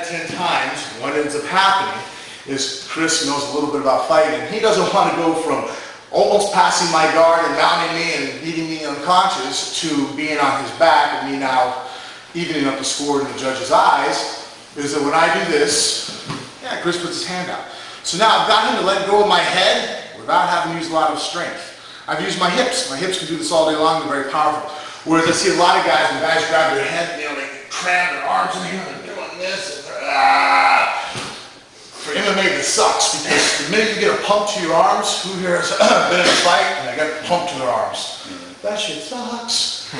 of 10 times, what ends up happening is Chris knows a little bit about fighting. He doesn't want to go from almost passing my guard and mounting me and beating me unconscious to being on his back and me now evening up the score in the judge's eyes. Is that when I do this, yeah, Chris puts his hand out. So now I've got him to let go of my head without having to use a lot of strength. I've used my hips. My hips can do this all day long. They're very powerful. Whereas I see a lot of guys, when guys grab their head, you know, they cram their arms in here, they're doing this, and they're, For MMA, this sucks, because the minute you get a pump to your arms, who here has been in a fight and they got a pump to their arms? That shit sucks.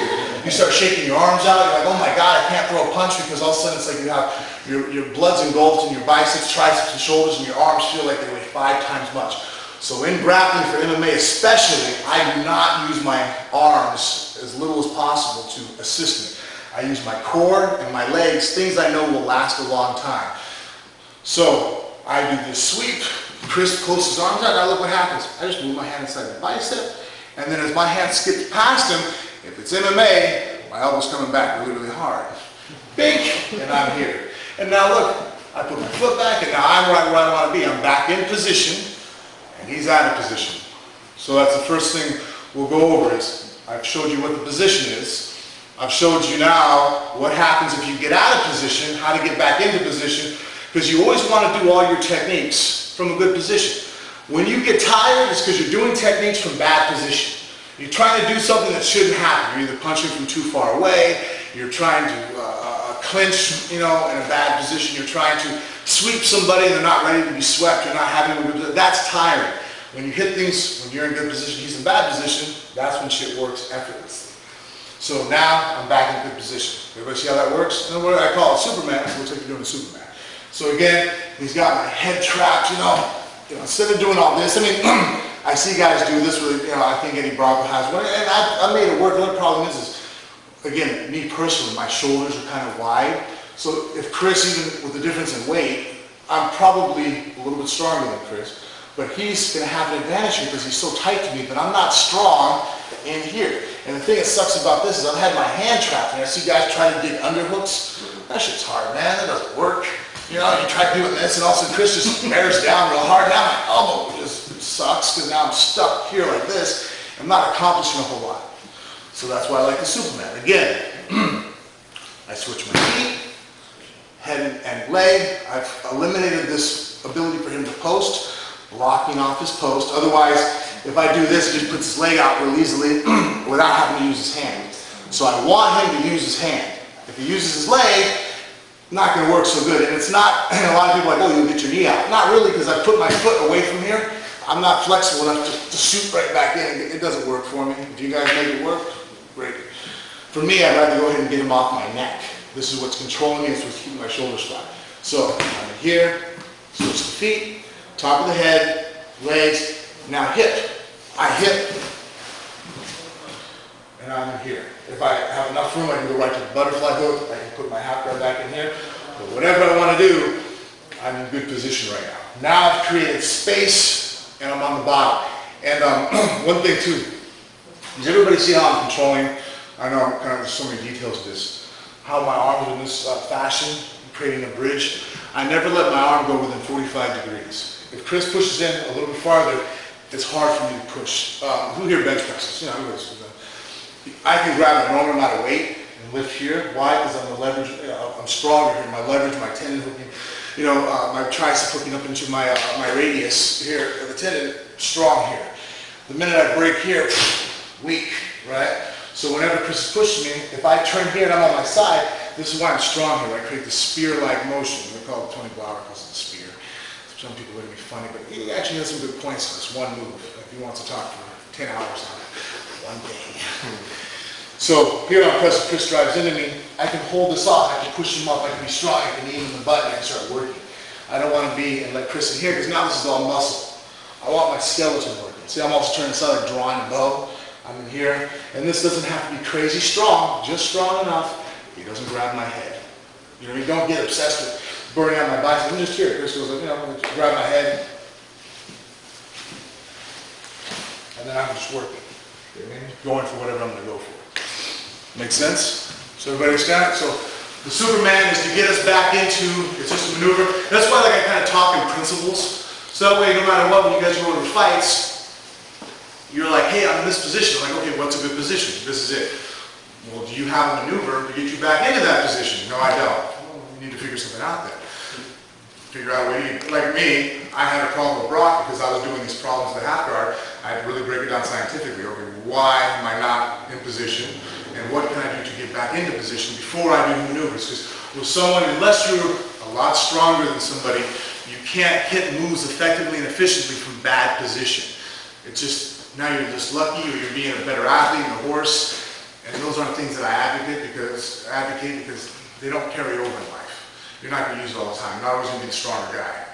You start shaking your arms out, you're like, oh my God, I can't throw a punch, because all of a sudden it's like you have your blood's engulfed in your biceps, triceps, and shoulders, and your arms feel like they weigh 5 times much. So in grappling for MMA especially, I do not use my arms as little as possible to assist me. I use my core and my legs, things I know will last a long time. So I do this sweep, Chris pulls his arms out, now look what happens. I just move my hand inside the bicep, and then as my hand skips past him, if it's MMA, my elbow's coming back really, really hard. Bink, and I'm here. And now look, I put my foot back, and now I'm right where I want to be. I'm back in position, and he's out of position. So that's the first thing we'll go over is, I've showed you what the position is. I've showed you now what happens if you get out of position, how to get back into position, because you always want to do all your techniques from a good position. When you get tired, it's because you're doing techniques from bad position. You're trying to do something that shouldn't happen. You're either punching from too far away, you're trying to clinch, you know, in a bad position, you're trying to sweep somebody and they're not ready to be swept, you're not having a good, that's tiring. When you hit things, when you're in good position, he's in bad position, that's when shit works effortlessly. So now I'm back in good position. Everybody see how that works? And what I call it Superman, so we'll take you doing a Superman. So again, he's got my head trapped, you know, instead of doing all this, I mean, I see guys do this with, you know, I think Eddie Bravo has one, and I made it work. The only problem is, again, me personally, my shoulders are kind of wide. So if Chris, even with the difference in weight, I'm probably a little bit stronger than Chris, but he's going to have an advantage here because he's so tight to me, but I'm not strong in here. And the thing that sucks about this is I've had my hand trapped, and I see guys try to dig underhooks. That shit's hard, man. That doesn't work. You know, you try doing this, and all of a sudden Chris just bears down real hard. Now my elbow just sucks because now I'm stuck here like this. I'm not accomplishing a whole lot. So that's why I like the Superman. Again, I switch my feet, head and leg. I've eliminated this ability for him to post, blocking off his post. Otherwise, if I do this, he just puts his leg out real easily without having to use his hand. So I want him to use his hand. If he uses his leg, not going to work so good. And it's not, and a lot of people are like, oh, you'll get your knee out. Not really, because I put my foot away from here. I'm not flexible enough to shoot right back in. It doesn't work for me. Do you guys make it work? Great. For me, I'd rather go ahead and get him off my neck. This is what's controlling me. It's what's keeping my shoulders flat. So I'm in here, switch the feet, top of the head, legs, now hip. I hip, and I'm in here. If I have enough room, I can go right to the butterfly hook. I can put my half guard back in here. But whatever I want to do, I'm in good position right now. Now I've created space, and I'm on the bottom. And one thing too, does everybody see how I'm controlling? I know kind of there's so many details to this. How my arms are in this fashion, creating a bridge. I never let my arm go within 45 degrees. If Chris pushes in a little bit farther, it's hard for me to push. Who here bench presses? You know, everybody's. I can grab a normal amount of weight and lift here. Why? Because I'm the leverage. I'm stronger here. My leverage, my tendon hooking, you know, my tricep hooking up into my radius here. The tendon strong here. The minute I break here, weak, right? So whenever Chris is pushing me, if I turn here and I'm on my side, this is why I'm strong here. I create the spear-like motion. We call it Tony Blauer calls it the spear. Some people look at me funny, but he actually has some good points on this one move. If he wants to talk for 10 hours on it, one day. So here I'm pressing, Chris drives into me. I can hold this off. I can push him up. I can be strong. I can aim the button. I can start working. I don't want to be and let Chris in here because now this is all muscle. I want my skeleton working. See, I'm also turning this out like drawing a bow. I'm in here, and this doesn't have to be crazy strong, just strong enough. He doesn't grab my head. You know, you don't get obsessed with burning out my bicep. I'm just here. Chris goes, you know, I'm going to grab my head, and then I'm just working. Going for whatever I'm going to go for. Make sense? So everybody understand? So The Superman is to get us back into, it's just a maneuver. That's why like I kind of talk in principles. So that way, no matter what, when you guys go into fights, you're like, hey, I'm in this position. I'm like, okay, what's a good position? This is it. Well, do you have a maneuver to get you back into that position? No, I don't. Well, you need to figure something out then. Figure out a way to, like me, I had a problem with Brock because I was doing these problems with the half guard. I had to really break it down scientifically. Okay, why am I not in position? And what can I do to get back into position before I do maneuvers? Because with someone, unless you're a lot stronger than somebody, you can't hit moves effectively and efficiently from bad position. It's just, now you're just lucky or you're being a better athlete and a horse. And those aren't things that I advocate because they don't carry over in life. You're not going to use it all the time. You're not always going to be the stronger guy.